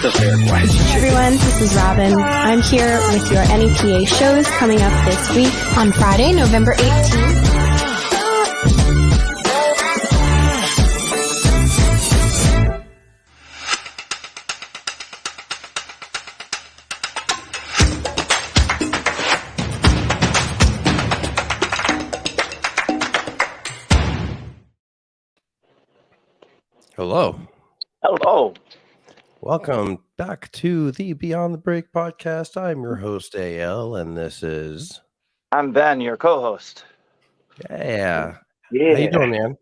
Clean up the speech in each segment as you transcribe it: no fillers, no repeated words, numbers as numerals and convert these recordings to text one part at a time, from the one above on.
Hey everyone, this is Robin. I'm here with your NEPA shows coming up this week on Friday, November 18th. Hello. Hello. Welcome back to the Beyond the Break podcast. I'm your host, AL, and this is... I'm Ben, your co-host. Yeah. How you doing, man?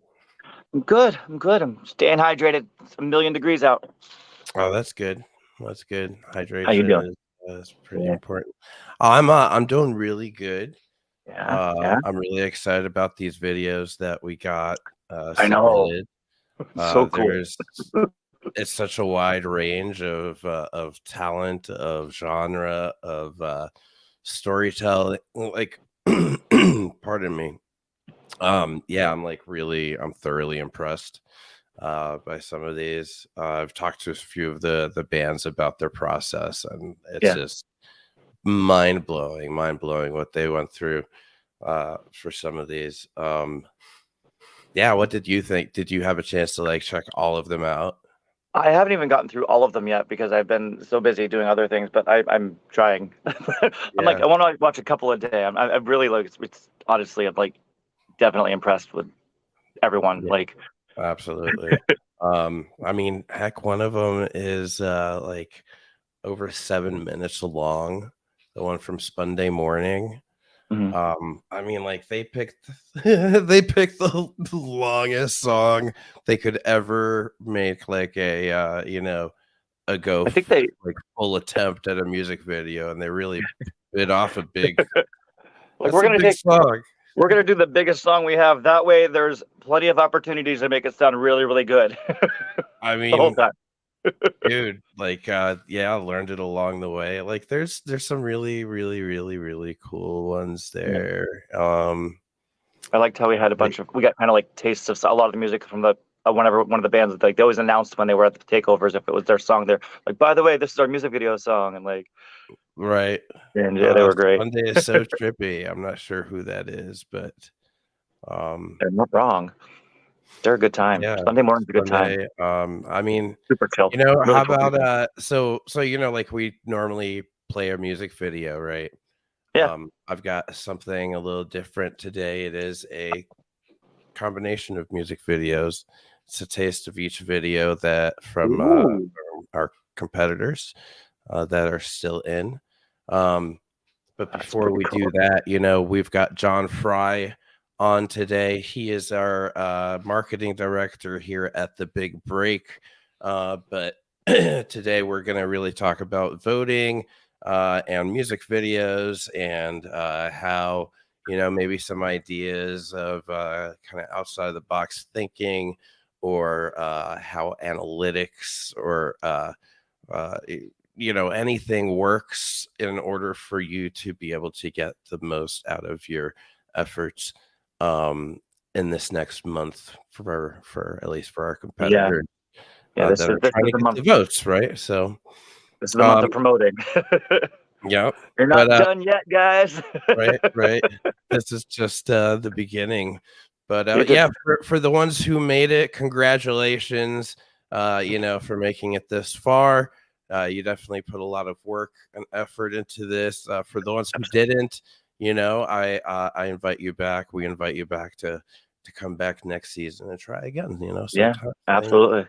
I'm good. I'm staying hydrated. It's 1,000,000 degrees out. Oh, that's good. That's good. Hydration How you doing? is pretty important. I'm doing really good. Yeah. I'm really excited about these videos that we got I know. submitted. So cool. It's such a wide range of talent, of genre, of storytelling. Like, pardon me. I'm thoroughly impressed by some of these. I've talked to a few of the bands about their process, and it's just mind blowing what they went through for some of these. What did you think? Did you have a chance to check all of them out? I haven't even gotten through all of them yet because I've been so busy doing other things, but I'm trying. I'm I want to watch a couple a day. I'm really it's honestly, I'm definitely impressed with everyone. Yeah, absolutely. Heck, one of them is over 7 minutes long. The one from SPUNDAY MOURNING. Mm-hmm. They picked the longest song they could ever make, a go. I think they full attempt at a music video, and they really bit off a big. we're gonna take song. We're gonna do the biggest song we have. That way, there's plenty of opportunities to make it sound really, really good. The whole time. Dude, I learned it along the way. There's some really, really, really, really cool ones there. I liked how we had we got kind of tastes of a lot of the music from the whenever one of the bands they always announced when they were at the takeovers if it was their song. They're by the way, this is our music video song, and right. And they were great. One Day is so trippy. I'm not sure who that is, but they're not wrong. They're a good time. Yeah, Sunday morning's a good time. Super chill. Really how about so we normally play a music video, right? Yeah. I've got something a little different today. It is a combination of music videos. It's a taste of each video that from our competitors that are still in. But before we do that, we've got Jon Frye on today. He is our marketing director here at The Big Break. But today we're going to really talk about voting and music videos and how, maybe some ideas of kind of outside the box thinking or how analytics or, anything works in order for you to be able to get the most out of your efforts in this next month for at least for our competitors that are trying to get the votes, right? So this is the month of promoting. Yeah, you're not done yet, guys. right. This is just the beginning, but for the ones who made it, congratulations. For making it this far. You definitely put a lot of work and effort into this. For the ones who didn't, I invite you back. We invite you back to come back next season and try again. Absolutely.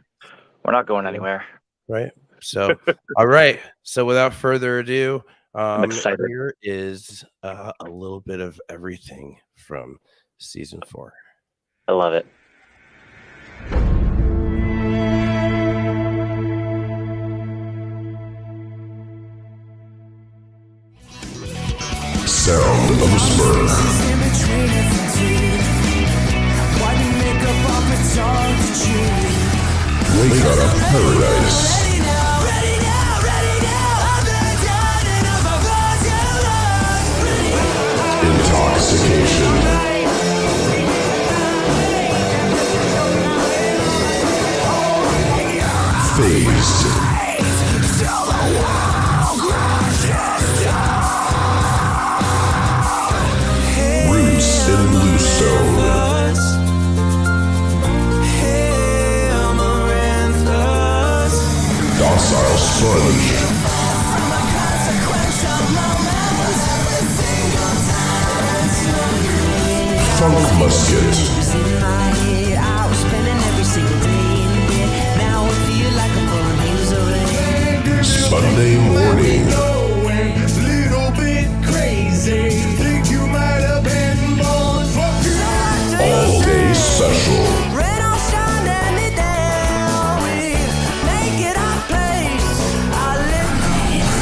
We're not going anywhere. Right. So, all right. So, without further ado, I'm excited. Here is a little bit of everything from season 4. I love it. Sound of a SMIRK. Wake out of paradise. Intoxication. Phased. Roots in Bluestone. Docile Sponge. Funk Musket. SPUNDAY morning. All day special.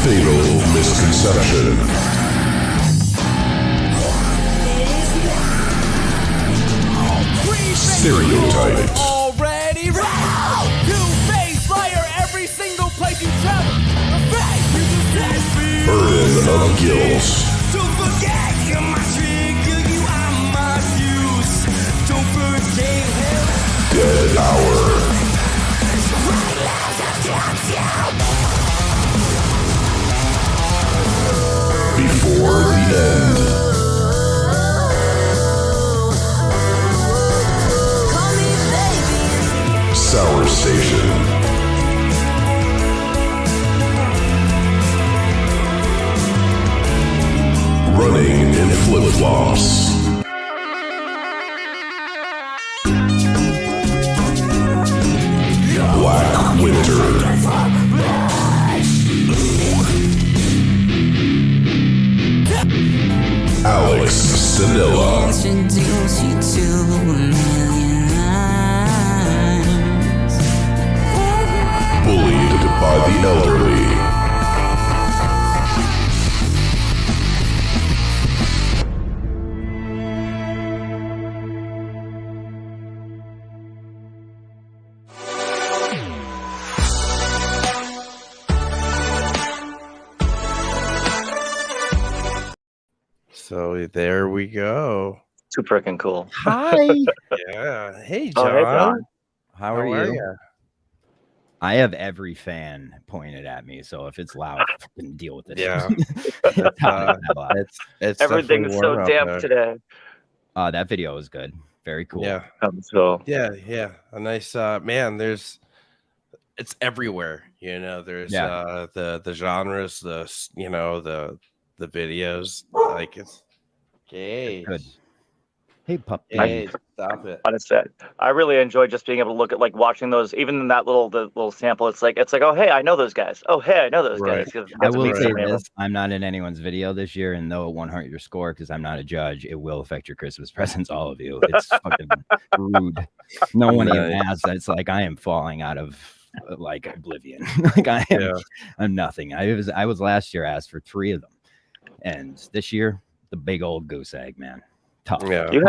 Fatal misconception. Stereotyped. Already ready. You face liar every single place you travel. The fact you just can't feel. Burden of guilt. To forget you're my trigger, you are my fuse. Don't forget him. Dead hour. Before the end. Sour Station. Running in flip-flops. Black Winter. Alex Stanilla. Introduce you to a million lines. Bullied by the elderly. So there we go. Too freaking cool. Hi. Yeah. Hey, Oh, John. hey, John. How are you? ya? I have every fan pointed at me, so if it's loud, I can deal with it. Yeah. It's Everything's definitely so warm out damp there. today. That video was good. Very cool. Yeah. So Yeah. A nice man, it's everywhere, there's the genres, the videos, like it's gay. Good. Hey, pup. Hey, stop it. honestly, I really enjoy just being able to look at like watching those, even in that little sample. It's like, oh hey, I know those guys. Oh hey, I know those Right. guys. 'Cause I that's will amazing say to me. this: I'm not in anyone's video this year, and though it won't hurt your score because I'm not a judge, it will affect your Christmas presents. All of you, it's fucking rude. No one even Nice. asked. It's like I am falling out of like oblivion. Like I am. Yeah. I'm nothing. I was last year asked for 3 of them, and this year the big old goose egg, man. Tough. Yeah. You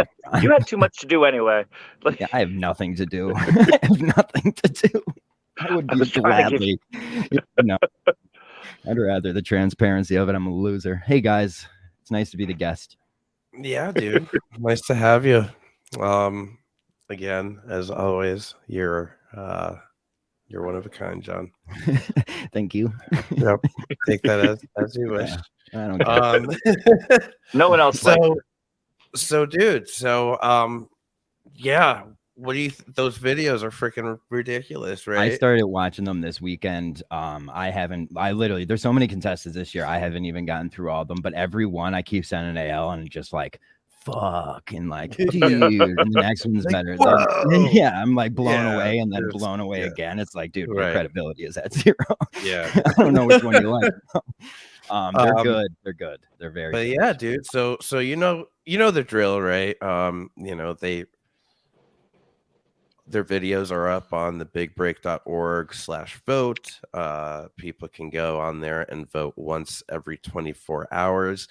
had too much to do anyway. Like, Yeah, I have nothing to do. I have nothing to do. I would I be was trying to gladly. No, I'd rather the transparency of it. I'm a loser. Hey guys, it's nice to be the guest. Yeah, dude. Nice to have you. Again, as always, you're one of a kind, John. Thank you. Yep. Take that as you wish. I don't care. no one else. Like, So dude, yeah, what do you those videos are freaking ridiculous, right? I started watching them this weekend. I literally, there's so many contestants this year. I haven't even gotten through all of them, but every one I keep sending AL and just like, fuck, and like, dude, and the next one's Like, better. whoa. Yeah, I'm like blown Yeah, away and then there's- blown away yeah. again. It's like, dude, Right. your credibility is at 0. Yeah. I don't know which one you like. They're good. They're good. They're very But good. yeah, dude. So you know the drill, right? Their videos are up on the bigbreak.org/vote. People can go on there and vote once every 24 hours.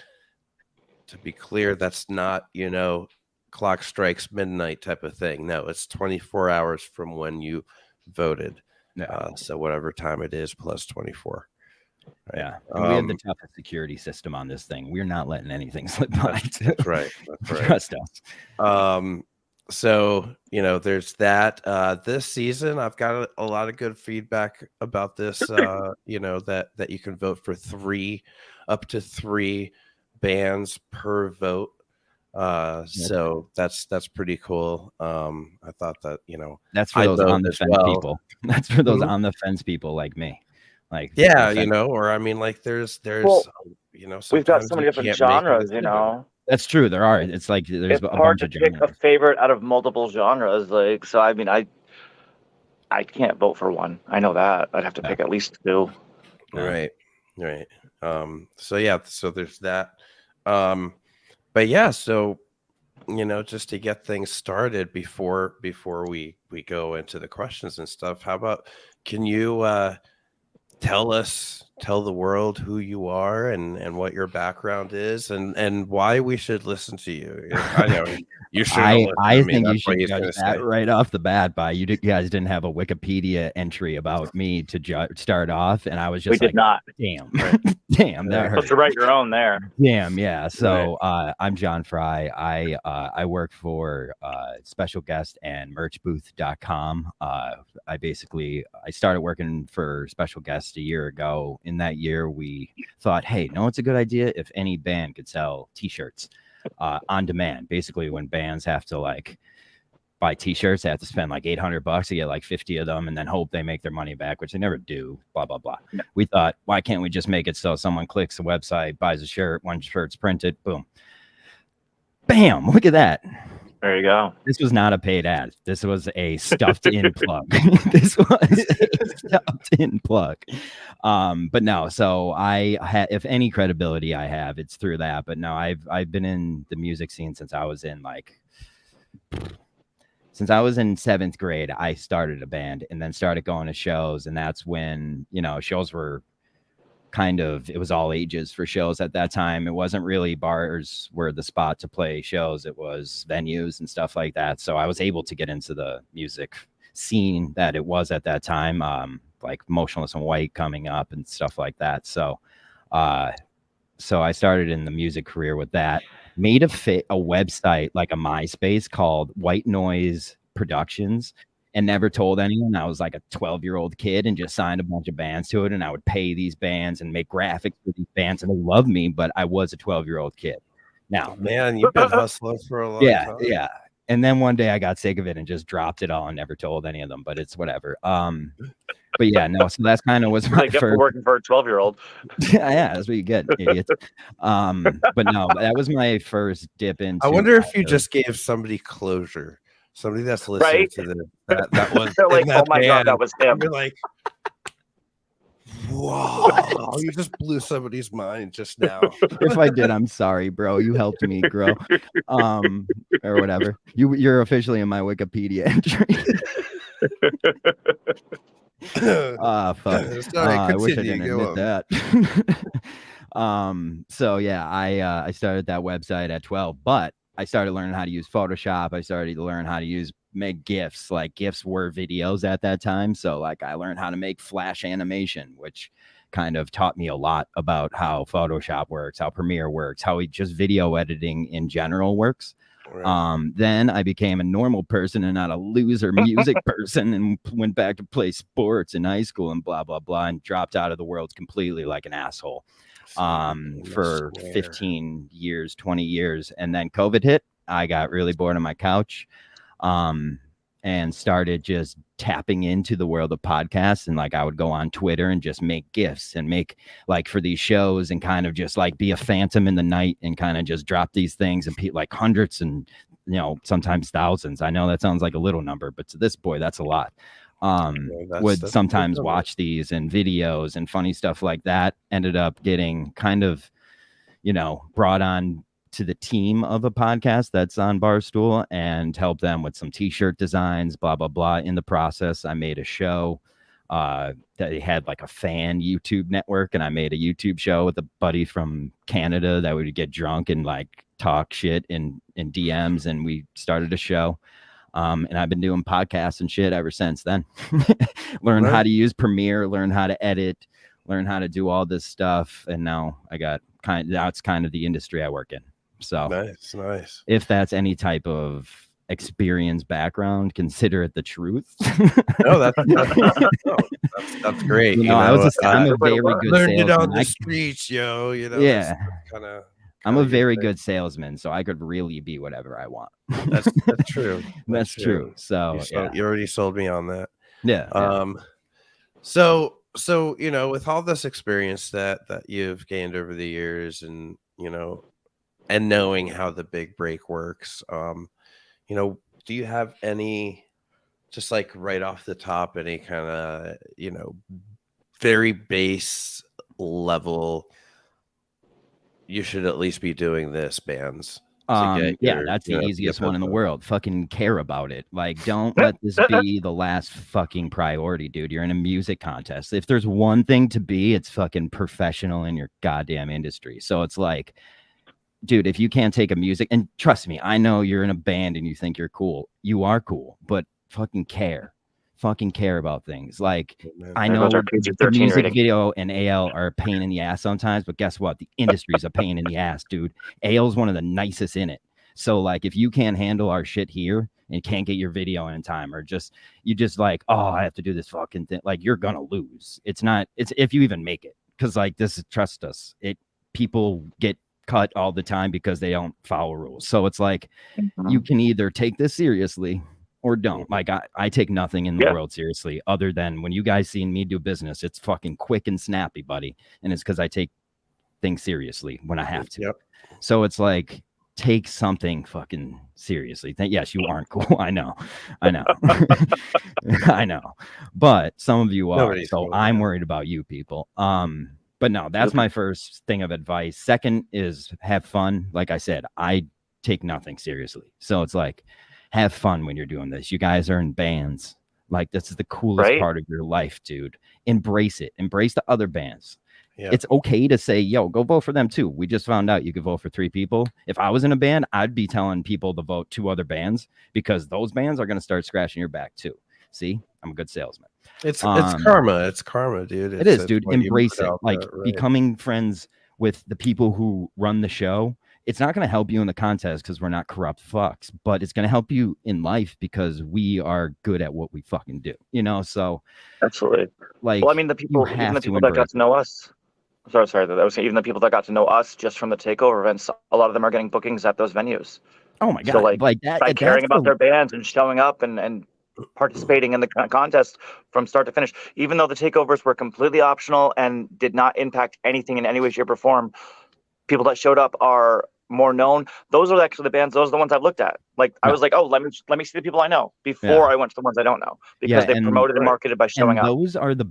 To be clear, that's not, clock strikes midnight type of thing. No, it's 24 hours from when you voted. Yeah. So whatever time it is plus 24. Right? Yeah. And we have the toughest security system on this thing. We're not letting anything slip by. Too. That's right. That's right. Trust us. so there's that. This season I've got a lot of good feedback about this. That you can vote for up to three bands per vote. So that's pretty cool. I thought that that's for those on the fence people. That's for those on the fence people like me. Like or I mean, like there's we've got so many different genres. That's true. There are. It's like there's a hard bunch of to pick genres. a favorite out of multiple genres. Like, so I mean, I can't vote for one. I know that. I'd have to pick at least two. Right. So there's that. But yeah, so just to get things started before we go into the questions and stuff, how about, can you tell the world who you are and what your background is and why we should listen to you? I know you should. I think you should judge that right off the bat. You guys didn't have a Wikipedia entry about me to start off, and I was just did not. Damn, damn, that hurt. To write your own there. Damn, yeah. So I'm Jon Frye. I work for Special Guest and merchbooth.com. I started working for Special Guest a year ago. In that year, we thought, hey, no, it's a good idea if any band could sell t-shirts on demand. Basically, when bands have to buy t-shirts, they have to spend like $800 to get like 50 of them and then hope they make their money back, which they never do, blah, blah, blah. Yeah. We thought, why can't we just make it so someone clicks the website, buys a shirt, one shirt's printed, boom. Bam, look at that. There you go. This was not a paid ad. This was a stuffed in plug. This was a stuffed in plug. But no, so if any credibility I have, it's through that. But no, I've been in the music scene since I was in seventh grade. I started a band and then started going to shows, and that's when shows were it was all ages for shows at that time. It wasn't really bars were the spot to play shows. It was venues and stuff like that. So I was able to get into the music scene that it was at that time, like Motionless in White coming up and stuff like that. So I started in the music career with that. Made a website, like a MySpace, called White Noise Productions, and never told anyone. I was like a 12-year-old kid and just signed a bunch of bands to it, and I would pay these bands and make graphics for these bands, and they loved me, but I was a 12-year-old kid. Now, man, you've been hustling for a long time. Yeah. And then one day I got sick of it and just dropped it all and never told any of them, but it's whatever. But yeah, no, so that's kind of was my first working for a 12-year-old. Yeah, that's what you get, idiots. But no, that was my first dip into. I wonder if you just gave somebody closure. Somebody that's listening to that was like, oh my god, that was him. You're like, whoa, you just blew somebody's mind just now. If I did, I'm sorry, bro. You helped me grow, or whatever. You're officially in my Wikipedia entry. Fuck. I wish I didn't admit that. So yeah, I started that website at 12, but I started learning how to use Photoshop. I started to learn how to make GIFs. Like, GIFs were videos at that time. So like I learned how to make Flash animation, which kind of taught me a lot about how Photoshop works, how Premiere works, how just video editing in general works. Right. Then I became a normal person and not a loser music person, and went back to play sports in high school and blah, blah, blah, and dropped out of the world completely like an asshole. For 15 years, 20 years. And then COVID hit. I got really bored on my couch, and started just tapping into the world of podcasts. And like, I would go on Twitter and just make GIFs and make like for these shows, and kind of just like be a phantom in the night and kind of just drop these things, and like hundreds and, sometimes thousands. I know that sounds like a little number, but to this boy, that's a lot. Would sometimes watch these and videos and funny stuff like that. Ended up getting kind of, brought on to the team of a podcast that's on Barstool, and help them with some t-shirt designs, blah, blah, blah. In the process, I made a show that they had like a fan YouTube network, and I made a YouTube show with a buddy from Canada that would get drunk and like talk shit in DMs, and we started a show. And I've been doing podcasts and shit ever since then. Learn how to use Premiere, learn how to edit, learn how to do all this stuff. And now that's kind of the industry I work in. So nice. If that's any type of experience background, consider it the truth. No, that's great. I'm a very good learned it on salesman. the streets, yo. Yeah. Kind of. I'm a very good salesman, so I could really be whatever I want. That's true. That's true. So you already sold me on that. Yeah. So with all this experience that you've gained over the years, and and knowing how the big break works, do you have any, just like right off the top, any kind of very base level, you should at least be doing this bands? That's the easiest one in the world. Fucking care about it. Like, don't let this be the last fucking priority, dude. You're in a music contest. If there's one thing to be, it's fucking professional in your goddamn industry. So it's like, dude, if you can't take a music, and trust me, I know you're in a band and you think you're cool. You are cool, but fucking care about things. Like, I know the music video and AL are a pain in the ass sometimes, but guess what? The industry is a pain in the ass, dude. AL is one of the nicest in it. So like, if you can't handle our shit here and can't get your video in time, or you just like, oh, I have to do this fucking thing, like, you're gonna lose. It's if you even make it, because like, trust us, people get cut all the time because they don't follow rules. So it's like, you can either take this seriously or don't. Like, I take nothing in the world seriously, other than when you guys seen me do business, it's fucking quick and snappy, buddy. And it's because I take things seriously when I have to. Yep. So it's like, take something fucking seriously. Yes, you aren't cool. I know. I know. But some of you are. Nobody's so cool. I'm worried about you people. But no, that's my first thing of advice. Second is have fun. Like I said, I take nothing seriously. So it's like, have fun when you're doing this. You guys are in bands. Like, this is the coolest part of your life, dude. Embrace it. Embrace the other bands. Yeah. It's okay to say, yo, go vote for them too. We just found out you could vote for 3 people. If I was in a band, I'd be telling people to vote 2 other bands, because those bands are going to start scratching your back too. See, I'm a good salesman. It's karma. It's karma, dude. It is, dude. Embrace it. Like, becoming friends with the people who run the show. It's not going to help you in the contest because we're not corrupt fucks, but it's going to help you in life because we are good at what we fucking do, So absolutely. Like, well, I mean, even the people that got to know us. Sorry. That was even the people that got to know us just from the takeover events. A lot of them are getting bookings at those venues. Oh my god! So like that, by caring about their bands and showing up and participating in the contest from start to finish, even though the takeovers were completely optional and did not impact anything in any way, shape, or form. People that showed up are more known. Those are actually the bands. Those are the ones I've looked at. Like, I was like, oh, let me see the people I know before I went to the ones I don't know, because they promoted and marketed by showing up. Those are the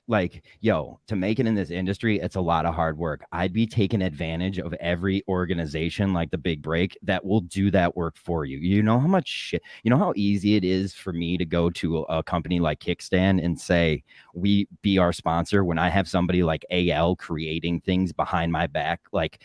like, yo, to make it in this industry, it's a lot of hard work. I'd be taking advantage of every organization like the Big Break that will do that work for you. You know how much shit, you know how easy it is for me to go to a company like Kickstand and say, we be our sponsor, when I have somebody like AL creating things behind my back, like,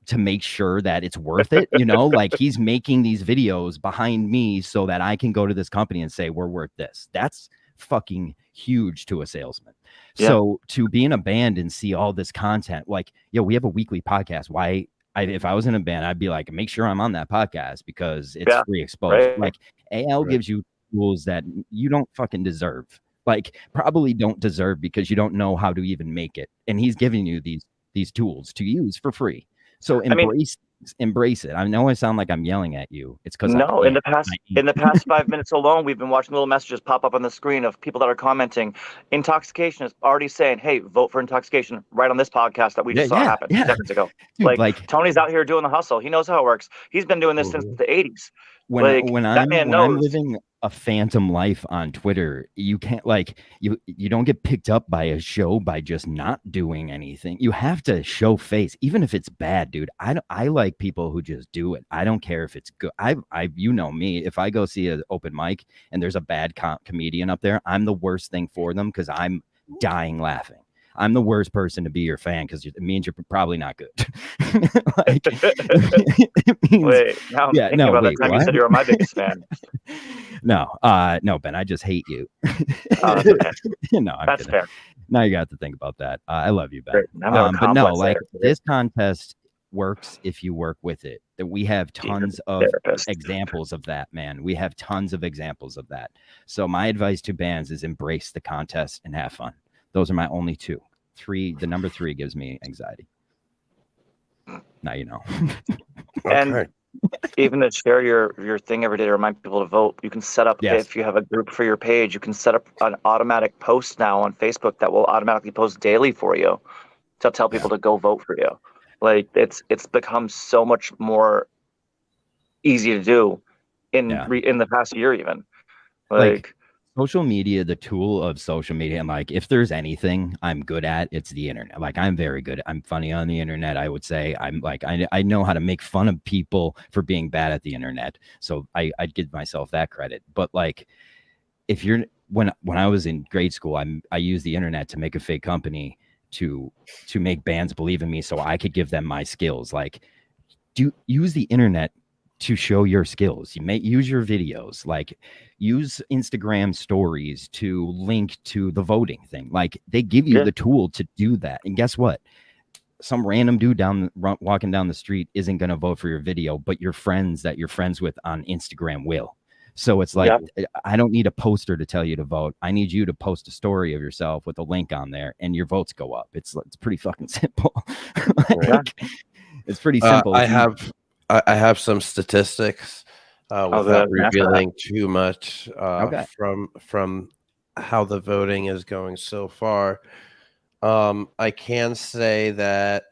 to make sure that it's worth it, like, he's making these videos behind me so that I can go to this company and say, we're worth this. That's fucking huge to a salesman. Yeah. So to be in a band and see all this content, like, we have a weekly podcast. If I was in a band, I'd be like, make sure I'm on that podcast because it's free exposure. Right. Like, AL gives you tools that you don't fucking deserve. Like, probably don't deserve, because you don't know how to even make it. And he's giving you these tools to use for free. So embrace it. I know I sound like I'm yelling at you. It's because in the past 5 minutes alone, we've been watching little messages pop up on the screen of people that are commenting. Intoxication is already saying, "Hey, vote for Intoxication," right on this podcast that we just saw happen 2 seconds ago. Dude, like, Tony's out here doing the hustle. He knows how it works. He's been doing this since the 80s. When I'm living a phantom life on Twitter, you can't, like, you don't get picked up by a show by just not doing anything. You have to show face, even if it's bad, dude. I like people who just do it. I don't care if it's good. You know me, if I go see an open mic and there's a bad comedian up there, I'm the worst thing for them because I'm dying laughing. I'm the worst person to be your fan because it means you're probably not good. Like, it means, wait, now I'm thinking about the time you said you were my biggest fan. No, Ben, I just hate you. That's That's fair. Now you got to think about that. I love you, Ben. But no, like, this contest, works if you work with it. That we have tons of examples of that, man. We have tons of examples of that. So my advice to bands is embrace the contest and have fun. Those are my only two. The number 3 gives me anxiety. Now you know. And even to share your thing every day to remind people to vote, you can set up, if you have a group for your page, you can set up an automatic post now on Facebook that will automatically post daily for you to tell people to go vote for you. Like it's become so much more easy to do in the past year, even like social media, the tool of social media. And like, if there's anything I'm good at, it's the internet. Like I'm very good. I'm funny on the internet. I would say I'm like, I know how to make fun of people for being bad at the internet. So I'd give myself that credit. But like, if you're, when I was in grade school, I used the internet to make a fake company to make bands believe in me so I could give them my skills. Like, use the internet to show your skills. You may use your videos, like use Instagram stories to link to the voting thing. Like they give you the tool to do that. And guess what? Some random dude walking down the street isn't going to vote for your video, but your friends that you're friends with on Instagram will. So it's like, I don't need a poster to tell you to vote. I need you to post a story of yourself with a link on there and your votes go up. It's pretty fucking simple. It's pretty simple. I have some statistics without revealing too much from how the voting is going so far. I can say that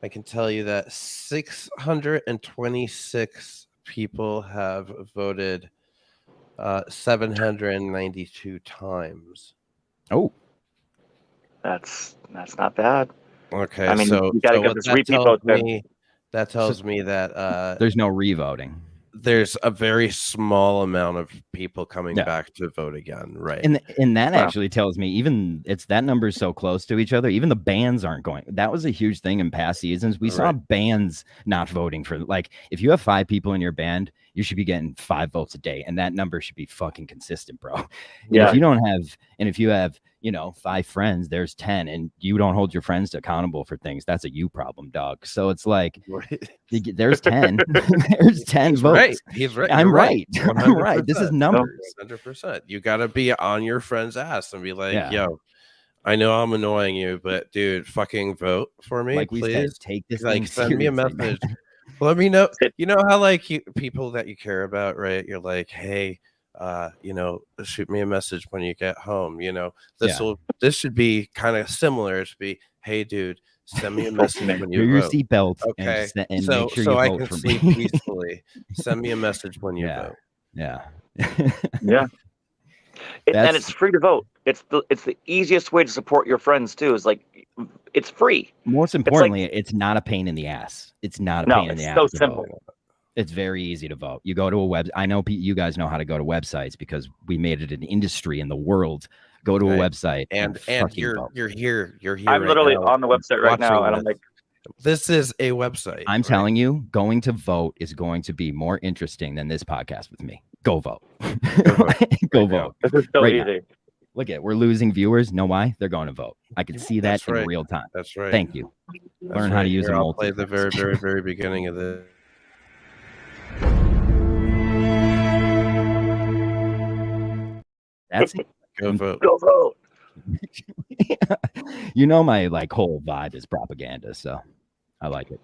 I can tell you that 626 people have voted 792 times. Oh, that's not bad. Okay, I mean, so you gotta get this repeat vote. That tells me that there's no re-voting. There's a very small amount of people coming back to vote again, right? And that actually tells me even that number is so close to each other. Even the bands aren't going. That was a huge thing in past seasons. We saw bands not voting for, like, if you have 5 people in your band, you should be getting 5 votes a day, and that number should be fucking consistent, bro. And if you don't have, and if you have, 5 friends, there's 10, and you don't hold your friends accountable for things, that's a you problem, dog. So it's like, there's 10, there's 10 votes. Right. He's right. I'm right. I'm right. This is numbers. 100%. You got to be on your friend's ass and be like, yo, I know I'm annoying you, but dude, fucking vote for me, like please. Take this. Like, send me a message. Let me know. You know how like people that you care about, right? You're like, hey, shoot me a message when you get home. This should be kind of similar. It should be, hey, dude, send me a message when you your vote. seatbelt. Okay, and so make sure you I vote can for sleep me. peacefully. Send me a message when you vote. Yeah. And it's free to vote. It's the easiest way to support your friends too. Is like, it's free. Most importantly, it's not a pain in the ass. It's not a pain in the ass. It's so simple. It's very easy to vote. You go to a web. I know you guys know how to go to websites because we made it an industry in the world. Go to a website and you're here. I'm literally on the website right now, and I'm like, this is a website. I'm telling you, going to vote is going to be more interesting than this podcast with me. Go vote. Go vote. This is so easy. Look we're losing viewers. Know why? They're going to vote. I can see that in real time. That's right. Thank you. Learn how to use them. I'll play the very, very, very beginning of the. That's it. Go vote. Go vote. My whole vibe is propaganda, so I like it.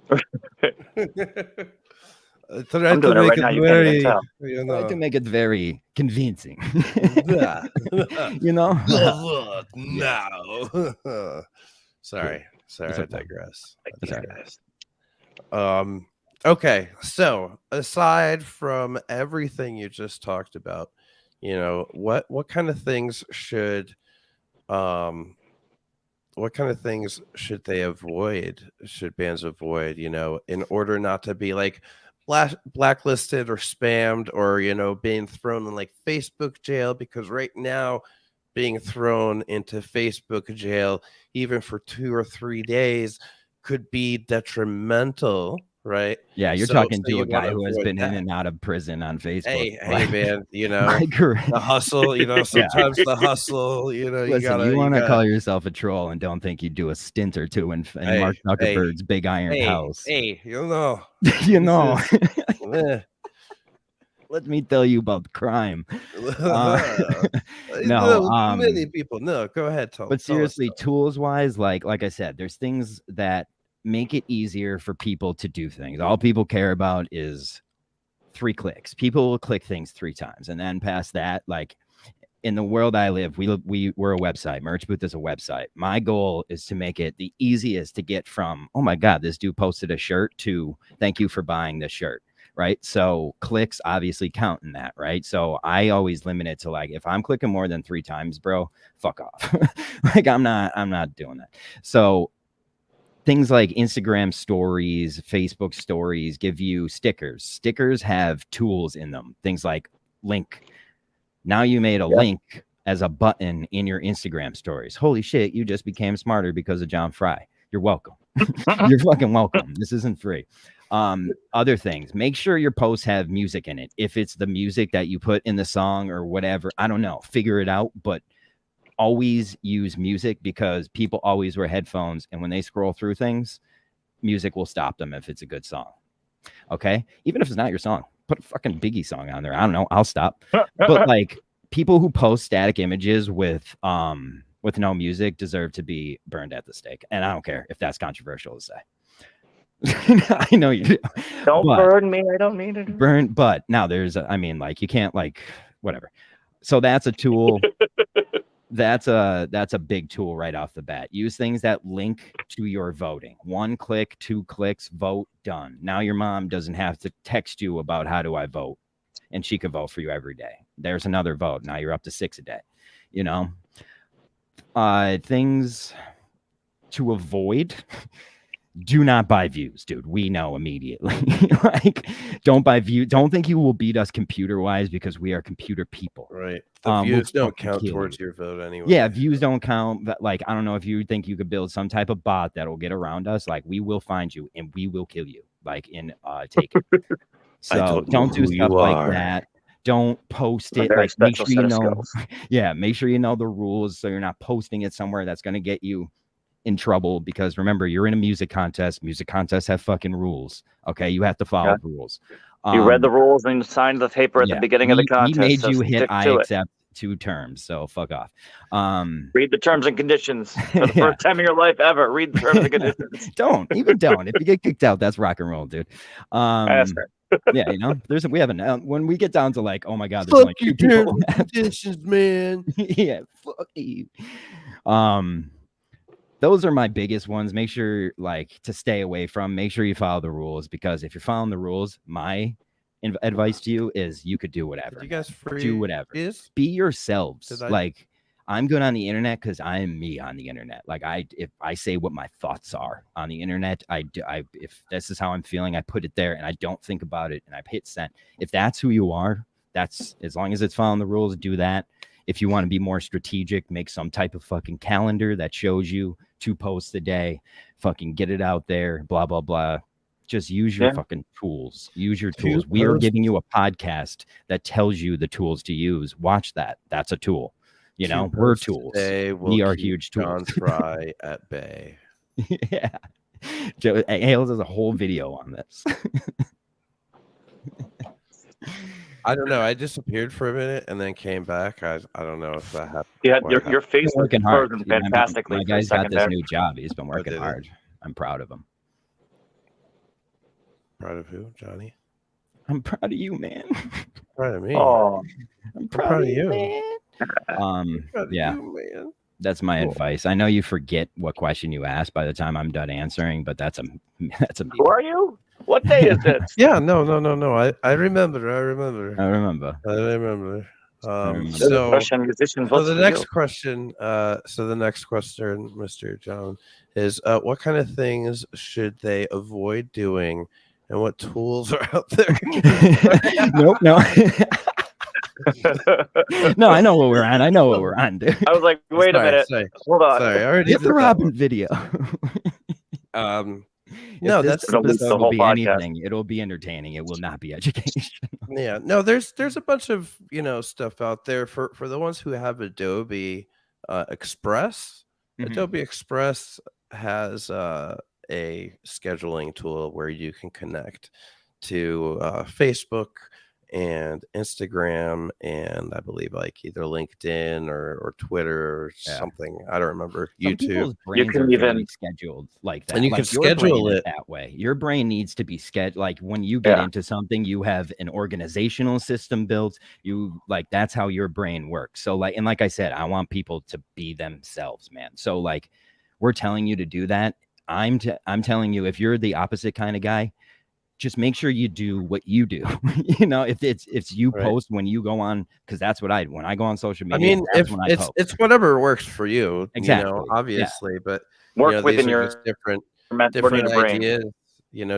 I'm trying to make it very, to make it very convincing. Look now. Sorry, I digress. Okay, so aside from everything you just talked about, what kind of things should they avoid? Should bands avoid, in order not to be like blacklisted or spammed or being thrown in like Facebook jail? Because right now being thrown into Facebook jail even for 2 or 3 days could be detrimental, right? Yeah, you're So- talking so to you a guy wanna who has avoid been in that. and out of prison on Facebook. Hey, Like, man, you know, my career. the hustle, you know, sometimes the hustle, you know, Listen, you want to call yourself a troll and don't think you do a stint or two in Hey, Mark Zuckerberg's big iron house. Hey, you know, You know, eh, let me tell you about the crime. many people. No, go ahead, Tom. But seriously, tools wise, like I said, there's things that make it easier for people to do things. All people care about is 3 clicks. People will click things 3 times, and then past that, like in the world I live, we're a website. Merch Booth is a website. My goal is to make it the easiest to get from, oh my God, this dude posted a shirt, to thank you for buying this shirt. Right. So clicks obviously count in that. Right. So I always limit it to, like, if I'm clicking more than 3 times, bro, fuck off. Like, I'm not doing that. So things like Instagram stories, Facebook stories give you stickers. Stickers have tools in them. Things like link. Now you made a link as a button in your Instagram stories. Holy shit, you just became smarter because of Jon Frye. You're welcome. You're fucking welcome. This isn't free. Other things, make sure your posts have music in it. If it's the music that you put in the song or whatever, I don't know, figure it out, but always use music, because people always wear headphones, and when they scroll through things, music will stop them if it's a good song. Okay, even if it's not your song, put a fucking Biggie song on there. I don't know, I'll stop. But like, people who post static images with no music deserve to be burned at the stake, and I don't care if that's controversial to say. I know you do. Don't burn me. I don't mean to burn. But now there's, I mean, like, you can't, like, whatever. So that's a tool. That's a big tool right off the bat. Use things that link to your voting. 1 click, 2 clicks, vote, done. Now your mom doesn't have to text you about how do I vote, and she can vote for you every day. There's another vote. Now you're up to 6 a day. You know, things to avoid. Do not buy views, dude. We know immediately. Like, don't buy views. Don't think you will beat us computer wise, because we are computer people. Right. The views don't count towards your vote anyway. Yeah, views don't count. But, like, I don't know if you think you could build some type of bot that will get around us. Like, we will find you and we will kill you. Like in Taken. So don't do stuff like that. Don't post it. Like, make sure you know. Yeah, make sure you know the rules, so you're not posting it somewhere that's going to get you in trouble, because remember, you're in a music contest. Music contests have fucking rules. Okay, you have to follow the rules. You read the rules and signed the paper at the beginning of the contest. We made you hit I accept 2 terms, so fuck off. Read the terms and conditions for the first time in your life ever. Read the terms and conditions. Don't. If you get kicked out, that's rock and roll, dude. That's fair. Yeah, you know, we have when we get down to, like, oh my God, there's like 2 terms and conditions, man. Yeah, fuck you. Those are my biggest ones. Make sure, like, to stay away from. Make sure you follow the rules, because if you're following the rules, my advice to you is you could do whatever. You guys free? Do whatever. Be yourselves. Like, I'm good on the internet because I'm me on the internet. Like, if I say what my thoughts are on the internet, if this is how I'm feeling, I put it there and I don't think about it and I hit send. If that's who you are, that's, as long as it's following the rules, do that. If you want to be more strategic, make some type of fucking calendar that shows you 2 posts a day, fucking get it out there, blah, blah, blah. Just use your fucking tools. Use your tools. We are giving you a podcast that tells you the tools to use. Watch that. That's a tool. You know, we're tools. We are huge tools. Jon Frye at bay. Yeah. Hales has a whole video on this. I don't know. I disappeared for a minute and then came back. I don't know if that happened. Yeah, your face was working hard. Fantastically. My guy's got this new job. He's been working hard. I'm proud of him. Proud of who, Johnny? I'm proud of you, man. Proud of me. Oh, I'm proud of you, man. Yeah. Man. That's my advice. I know you forget what question you asked by the time I'm done answering, but that's a Who are you? What day is it? Yeah, no. I remember. So the next question, Mr. John, is what kind of things should they avoid doing, and what tools are out there? Nope, no. No, I know what we're on. Dude. I was like, wait a minute. Hold on. Sorry, I already get the Robin video. No, this that's It'll lead episode the will whole be podcast. anything. It'll be entertaining. It will not be education. yeah. No, there's a bunch of stuff out there for the ones who have Adobe Express. Mhm. Adobe Express has a scheduling tool where you can connect to Facebook and Instagram, and I believe like either LinkedIn or Twitter or something. I don't remember. Some YouTube. people's brains can are even- very scheduled like that. And you like can your schedule brain is it. that way. Your brain needs to be scheduled. Like when you get into something, you have an organizational system built. You like that's how your brain works. So like, and like I said, I want people to be themselves, man. So like, we're telling you to do that. I'm telling you, if you're the opposite kind of guy, just make sure you do what you do. If you Right. post when you go on, because that's what when I go on social I media. mean, that's if when I post. it's whatever works for you, Exactly, obviously, but Work within these are your just different brain. ideas,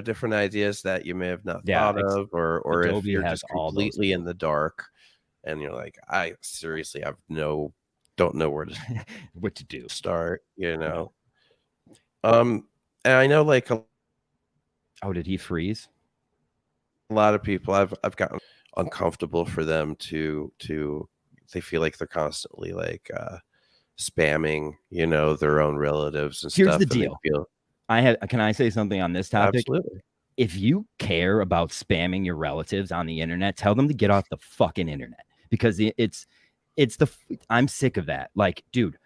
different ideas that you may have not thought of, or if Adobe you're has just all those completely in the dark and you're like, I seriously don't know where to what to do. start, and I know like Oh, did he freeze? a lot of people I've gotten uncomfortable for them to they feel like they're constantly like spamming their own relatives and Here's stuff. the and they deal. feel- Can I say something on this topic? Absolutely. If you care about spamming your relatives on the internet, tell them to get off the fucking internet, because I'm sick of that. Like, dude,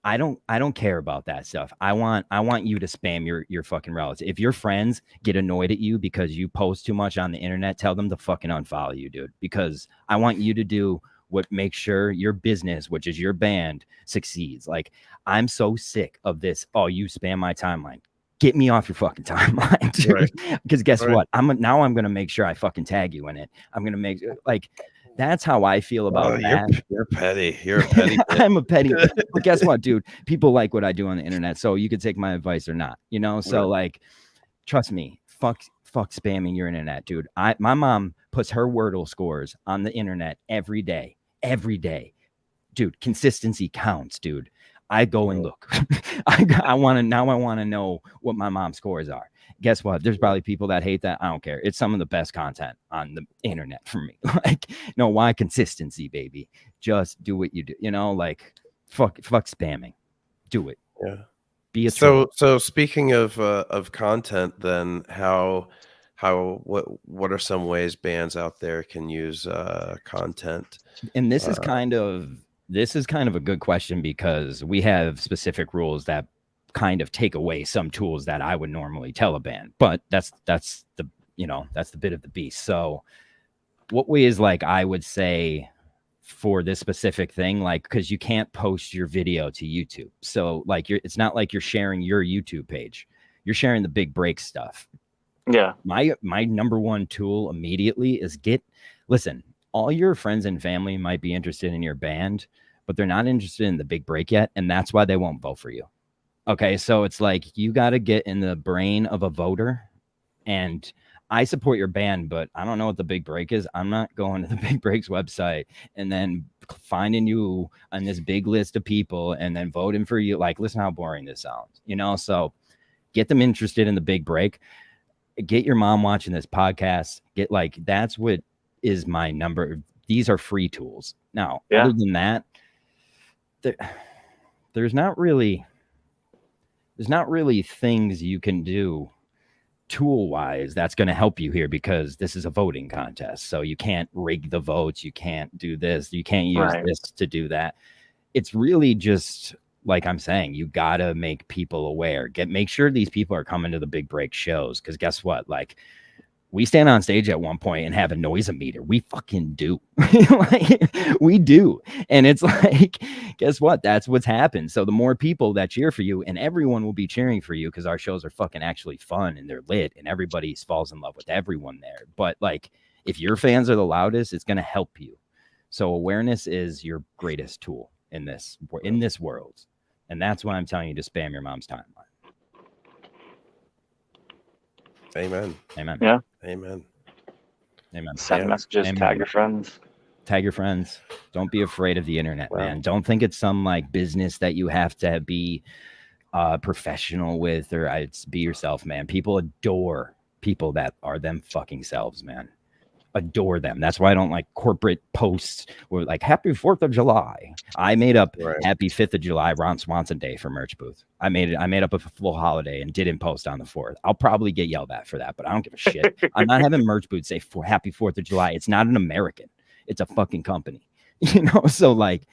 I don't care about that stuff. I want you to spam your fucking relatives. If your friends get annoyed at you because you post too much on the internet, tell them to fucking unfollow you, dude, because I want you to do what makes sure your business, which is your band, succeeds. Like, I'm so sick of this. Oh, you spam my timeline. Get me off your fucking timeline, dude. Because guess what? I'm going to make sure I fucking tag you in it. I'm going to make like, that's how I feel about that. You're petty. You're a petty. I'm a petty. But guess what, dude? People like what I do on the internet, so you could take my advice or not. So like, trust me, fuck spamming your internet, dude. My mom puts her Wordle scores on the internet every day, dude. Consistency counts, dude. I go and look. I want to know what my mom's scores are. Guess what? There's probably people that hate that. I don't care. It's some of the best content on the internet for me. Like, why consistency, baby? Just do what you do. Like, fuck spamming. Do it. Yeah. Be a troll. So speaking of content, then what are some ways bands out there can use content? And this is kind of a good question, because we have specific rules that kind of take away some tools that I would normally tell a band, but that's the bit of the beast. So what ways, like, I would say for this specific thing, like, because you can't post your video to YouTube, so like it's not like you're sharing your YouTube page, you're sharing the big break stuff. Yeah. My number one tool immediately is listen, all your friends and family might be interested in your band, but they're not interested in the big break yet, and that's why they won't vote for you. Okay, so it's like you got to get in the brain of a voter. And I support your band, but I don't know what the big break is. I'm not going to the Big Break's website and then finding you on this big list of people and then voting for you. Like, listen how boring this sounds, So get them interested in the big break. Get your mom watching this podcast. That's what is my number. These are free tools. Now, other than that, there's not really things you can do tool wise that's going to help you here, because this is a voting contest. So you can't rig the votes. You can't do this. You can't use this to do that. It's really just like I'm saying, you got to make people aware. Make sure these people are coming to the big break shows. Because guess what? Like, we stand on stage at one point and have a noise-o-meter. We fucking do. We do. And it's like, guess what? That's what's happened. So the more people that cheer for you, and everyone will be cheering for you, because our shows are fucking actually fun and they're lit and everybody falls in love with everyone there. But like, if your fans are the loudest, it's going to help you. So awareness is your greatest tool in this world. And that's why I'm telling you to spam your mom's timeline. Amen. Yeah. Amen. Send messages. Amen. Tag your friends. Don't be afraid of the internet, man. Don't think it's some like business that you have to be professional with, or it's be yourself, man. People adore people that are them fucking selves, man. Adore them. That's why I don't like corporate posts where like Happy 4th of July. I made up Happy 5th of July, Ron Swanson Day for merch booth. I made up a full holiday and didn't post on the 4th. I'll probably get yelled at for that, but I don't give a shit. I'm not having merch booths say Happy 4th of July. It's not an American. It's a fucking company. You know, so like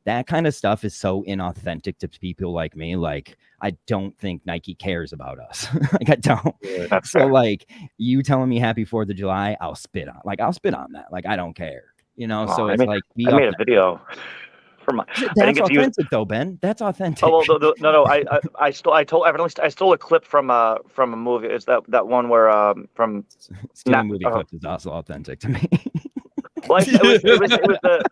that kind of stuff is so inauthentic to people like me. Like, I don't think Nike cares about us. Like, I don't. Yeah, so fair. Like, you telling me Happy 4th of July, I'll spit on that. Like, I don't care. You know, so it's like I made a video for my. That's authentic, though, Ben. That's authentic. Oh well, no. I stole a clip from a movie. It's that one where from stealing movie clips is also authentic to me. Well, it was the.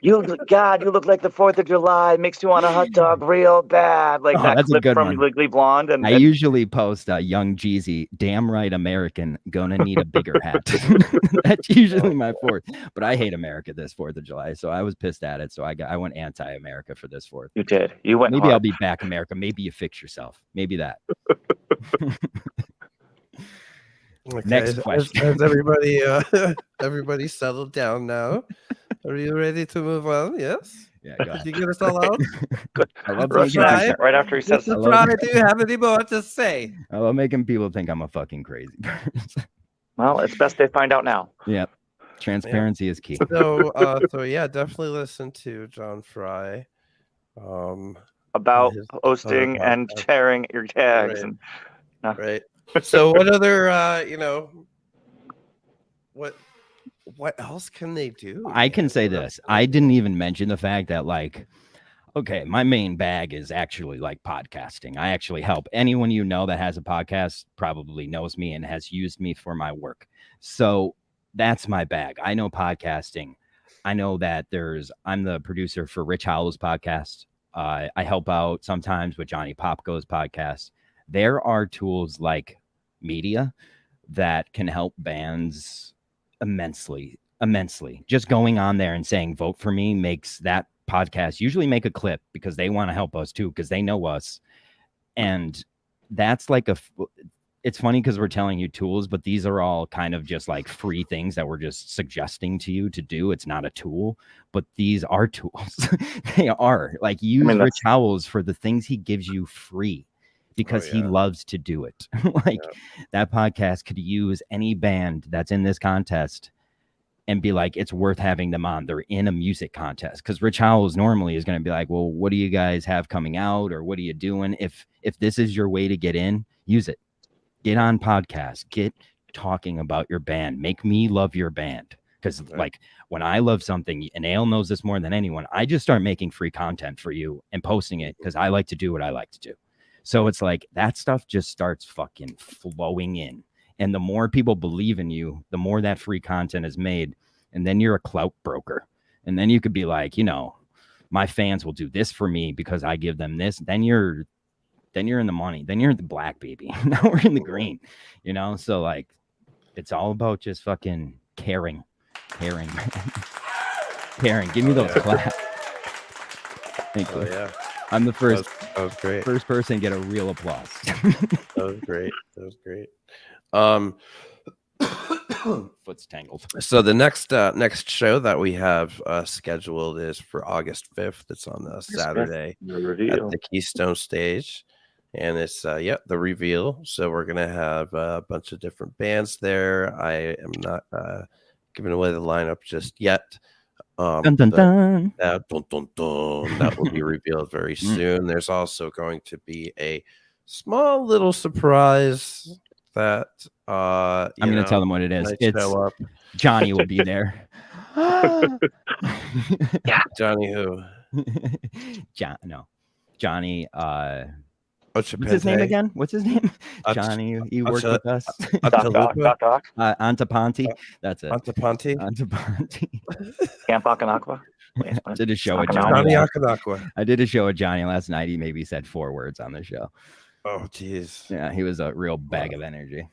You look like the 4th of July. Makes you want a hot dog real bad. Like that clip from Legally Blonde. And I usually post Young Jeezy, damn right American, gonna need a bigger hat. That's usually my 4th. But I hate America this 4th of July, so I was pissed at it. So I went anti-America for this 4th. You did. You went. Maybe hard. I'll be back America. Maybe you fix yourself. Maybe that. Okay. Next question. Has everybody settled down now? Are you ready to move on? Yes. Yeah. Go ahead. Did you get us all out? Good. I love right after he says, "Do you have any more to say?" I love making people think I'm a fucking crazy person. Well, it's best they find out now. Yep. Transparency is key. So yeah, definitely listen to Jon Frye. About hosting and sharing your tags. Right. Right. So what other what else can they do? I can say this. I didn't even mention the fact that, like, okay, my main bag is actually like podcasting. I actually help anyone you know that has a podcast probably knows me and has used me for my work. So that's my bag. I know podcasting. I know that I'm the producer for Rich Howell's podcast. I help out sometimes with Johnny Popko's podcast. There are tools like media that can help bands immensely. Just going on there and saying vote for me makes that podcast usually make a clip because they want to help us too, because they know us. And that's like it's funny because we're telling you tools, but these are all kind of just like free things that we're just suggesting to you to do. It's not a tool, but these are tools. They are like, use Rich Howell's for the things he gives you free. Because he loves to do it. That podcast could use any band that's in this contest and be like, it's worth having them on. They're in a music contest. Because Rich Howell's normally is going to be like, well, what do you guys have coming out? Or what are you doing? If this is your way to get in, use it. Get on podcasts. Get talking about your band. Make me love your band. Because like when I love something, and Ale knows this more than anyone, I just start making free content for you and posting it because I like to do what I like to do. So it's like that stuff just starts fucking flowing in. And the more people believe in you, the more that free content is made. And then you're a clout broker. And then you could be like, my fans will do this for me because I give them this. Then you're in the money. Then you're the black, baby. Now we're in the green, So like, it's all about just fucking caring. Give me those claps. Thank you. Yeah. I'm the first. That was great. First person to get a real applause. That was great. Foot's tangled. So the next show that we have scheduled is for August 5th. It's on a Saturday at the Keystone Stage, and it's the reveal. So we're gonna have a bunch of different bands there. I am not giving away the lineup just yet. Dun, dun, dun. That will be revealed very soon. There's also going to be a small little surprise that I'm going to tell them what it is. It's Johnny will be there. Yeah, Johnny who? Johnny. What's Chapter. his name again? What's his name? Johnny. He worked with us. Antaponte. That's it. Antaponte. Camp Akanakwa. I did a show with Johnny Akanakwa. I did a show with Johnny last night. He maybe said 4 words on the show. Oh, jeez. Yeah, he was a real bag of energy.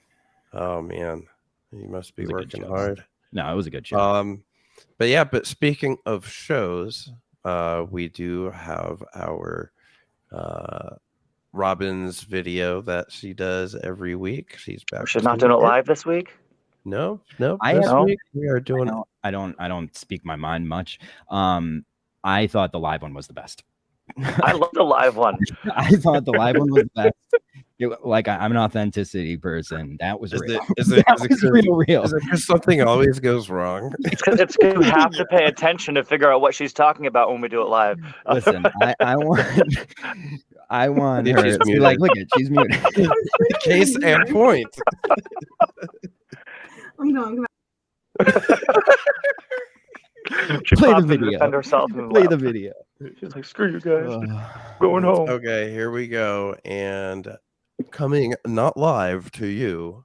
Oh man, he must be working hard. No, it was a good show. But speaking of shows, we do have our Robin's video that she does every week. She's back. She's not doing it live this week. No. This week we are doing. I don't speak my mind much. I thought the live one was the best. I love the live one. I thought the live one was the best. I'm an authenticity person. That was real. Is it real? Is it because something always goes wrong? It's because you have to pay attention to figure out what she's talking about when we do it live. Listen, I want her. She's muted. Like, look at she's muted. Case and point. I'm going. She Play the popped in to video. defend herself and Play left. the video. She's like, "Screw you guys, going home." Okay, here we go. And coming not live to you.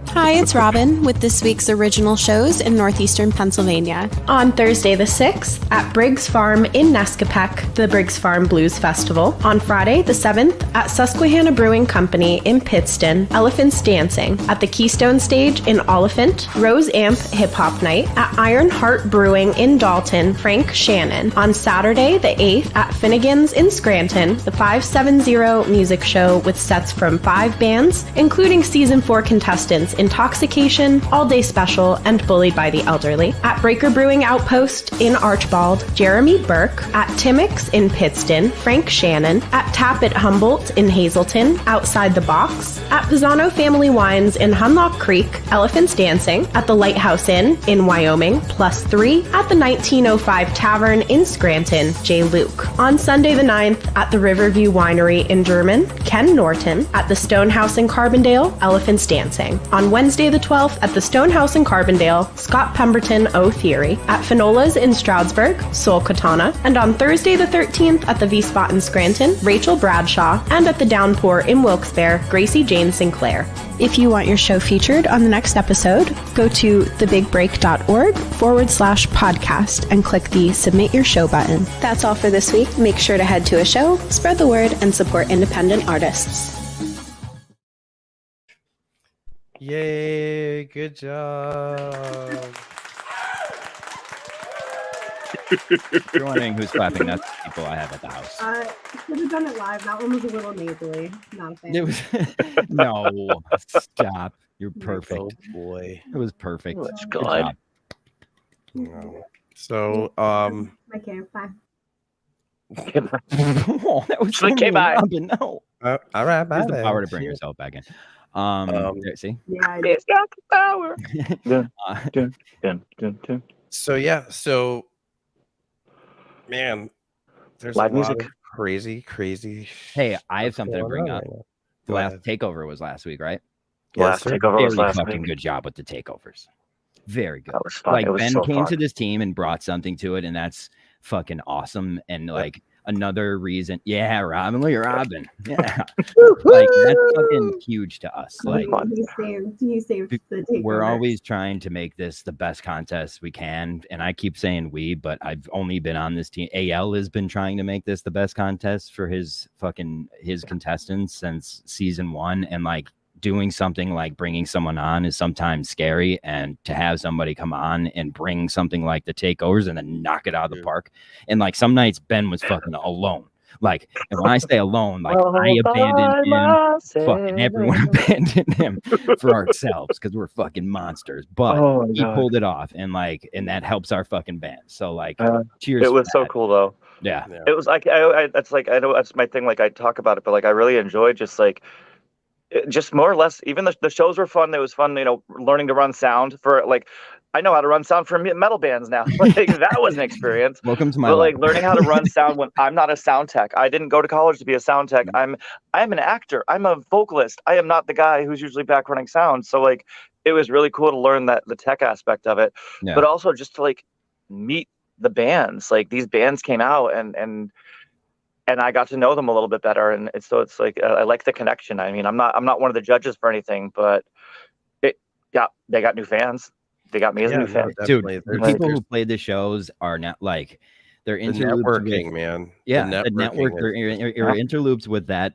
Hi, it's Robin with this week's original shows in northeastern Pennsylvania. On Thursday the 6th at Briggs Farm in Nescapec, the Briggs Farm Blues Festival. On Friday the 7th at Susquehanna Brewing Company in Pittston, Elephants Dancing. At the Keystone Stage in Oliphant, Rose Amp Hip Hop Night. At Iron Heart Brewing in Dalton, Frank Shannon. On Saturday the 8th at Finnegan's in Scranton, the 570 Music Show with sets from 5 bands, including Season 4 contestants Intoxication, All Day Special, and Bullied by the Elderly. At Breaker Brewing Outpost in Archbald, Jeremy Burke. At Timmix in Pittston, Frank Shannon. At Tappet Humboldt in Hazleton, Outside the Box. At Pisano Family Wines in Hunlock Creek, Elephants Dancing. At the Lighthouse Inn in Wyoming, +3. At the 1905 Tavern in Scranton, J. Luke. On Sunday the 9th at the Riverview Winery in German, Ken Norton. At the Stonehouse in Carbondale, Elephants Dancing. On Wednesday the 12th at the Stonehouse in Carbondale, Scott Pemberton O Theory. At Finola's in Stroudsburg, Soul Katana. And on Thursday the 13th at the V-Spot in Scranton, Rachel Bradshaw. And at the Downpour in Wilkes-Barre, Gracie Jane Sinclair. If you want your show featured on the next episode, go to thebigbreak.org/podcast and click the Submit Your Show button. That's all for this week. Make sure to head to a show, spread the word, and support independent artists. Yay, good job. If you're wondering who's clapping, that's the people I have at the house. Should have done it live. That one was a little nasally. Not a fan. It was no, stop. You're perfect. Oh boy. It was perfect. That's Good good. job. No. So Okay, bye. Oh, that was so Okay, bye. Robin, no. all right, bye. Here's the then. power to bring yourself back in. There, see? Yeah, I It's got the power. So man, there's Live a lot music. of crazy. Hey, I have something to going bring on up. right now. The Go last ahead. takeover was last week, right? Last sir. takeover was Very last fucking week. good job with the takeovers. Very good. That was fun. Like It was Ben so came fun. to this team and brought something to it, and that's fucking awesome. And like another reason, yeah, Robin, look at Robin, yeah, like that's fucking huge to us. Like he saved the takeover. we're always trying to make this the best contest we can, and I keep saying we, but I've only been on this team. AL has been trying to make this the best contest for his contestants since season 1, and like doing something like bringing someone on is sometimes scary, and to have somebody come on and bring something like the takeovers and then knock it out of the park. And like some nights Ben was fucking alone. Like, and when I say alone, like I abandoned him, fucking everyone abandoned him for ourselves because we're fucking monsters. But he pulled it off, and like, and that helps our fucking band. So like, cheers. It was for so that. cool though. Yeah. It was like that's like I know that's my thing. Like I talk about it, but like I really enjoyed just like. Just more or less, even the shows were fun. It was fun, learning to run sound for like, I know how to run sound for metal bands now. Like that was an experience. Welcome to my But life. like learning how to run sound when I'm not a sound tech. I didn't go to college to be a sound tech. I'm an actor. I'm a vocalist. I am not the guy who's usually back running sound. So like, it was really cool to learn the tech aspect of it, but also just to like meet the bands. Like these bands came out and I got to know them a little bit better, and so it's like I like the connection. I mean, I'm not one of the judges for anything, but they got new fans. They got me as a new fan. Dude, the people who played the shows are not like they're the networking, man. Yeah, the network. You're interloops with that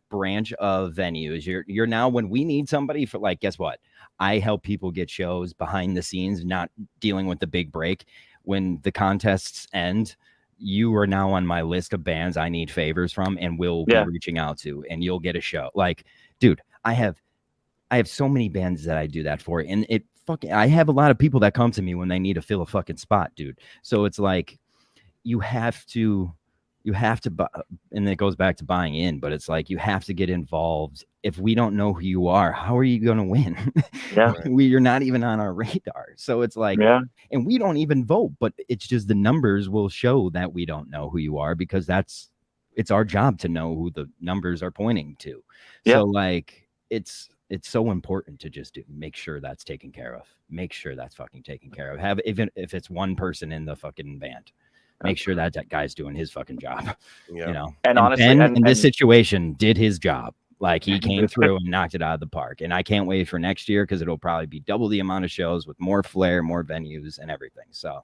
branch of venues. You're now, when we need somebody for, like, guess what? I help people get shows behind the scenes, not dealing with the big break. When the contests end, you are now on my list of bands I need favors from and will be reaching out to, and you'll get a show. Like, dude, I have so many bands that I do that for, and I have a lot of people that come to me when they need to fill a fucking spot, dude. So it's like you have to buy, and it goes back to buying in, but it's like you have to get involved. If we don't know who you are, how are you going to win? Yeah. You're not even on our radar. So it's like, and we don't even vote, but it's just the numbers will show that we don't know who you are, because it's our job to know who the numbers are pointing to. So like, it's so important to just make sure that's taken care of. Make sure that's fucking taken care of. Even if it's one person in the fucking band, make sure that guy's doing his fucking job. You know, and honestly, Ben, in this situation, did his job. Like, he came through and knocked it out of the park. And I can't wait for next year, because it'll probably be double the amount of shows with more flair, more venues, and everything. So,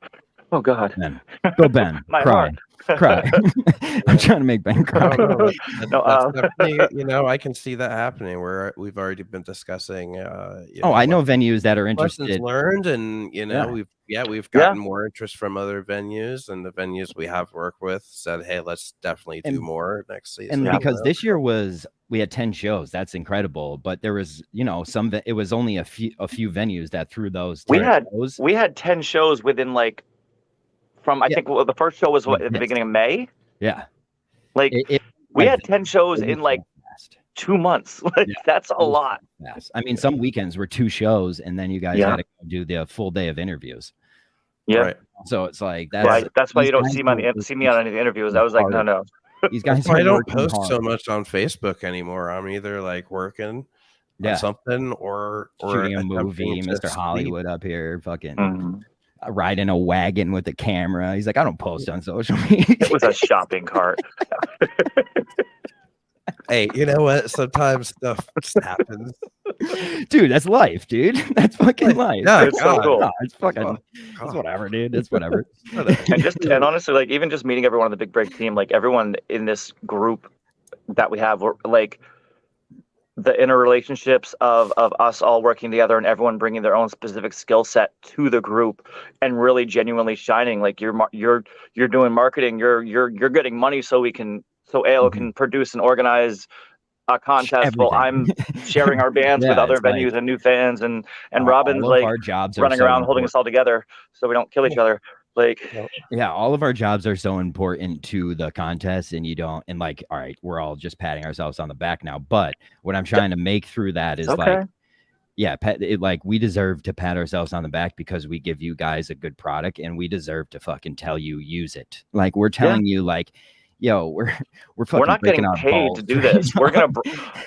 oh God, Ben, go Ben, cry. I'm trying to make Ben cry. That's definitely, I can see that happening. We've already been discussing. I know venues that are interested. Lessons learned, and we've gotten more interest from other venues, and the venues we have worked with said, "Hey, let's definitely do more next season." And because this year we had 10 shows, that's incredible. But there was, it was only a few venues that threw those. We had 10 shows within like. I think the first show was at the beginning of May. Yeah. Like we had 10 shows in like 2 months. Like that's a lot. Yes. I mean, some weekends were 2 shows, and then you guys had to do the full day of interviews. Yeah. Right. So it's like that's why you don't see me on any of the interviews. I was like, no. These guys I don't post so much on Facebook anymore. I'm either like working on something or shooting a movie. Mr. Hollywood up here fucking riding a wagon with a camera. He's like, I don't post on social media. It was a shopping cart. Hey, you know what? Sometimes stuff just happens. Dude, that's life, dude. That's fucking life. Yeah, it's so cool. No, it's fucking it's whatever, dude. It's whatever. and honestly, like, even just meeting everyone on the Big Break team, like everyone in this group that we have, we're like the interrelationships of us all working together and everyone bringing their own specific skill set to the group and really genuinely shining. Like you're doing marketing, you're getting money so AO can produce and organize a contest while I'm sharing our bands with other venues and new fans, and Robin's like our jobs running around holding us all together so we don't kill each other. Like, all of our jobs are so important to the contest, and all right, we're all just patting ourselves on the back now. But what I'm trying to make through that is we deserve to pat ourselves on the back because we give you guys a good product, and we deserve to fucking tell you use it. Like, we're telling you, like, yo, we're not getting paid to do this.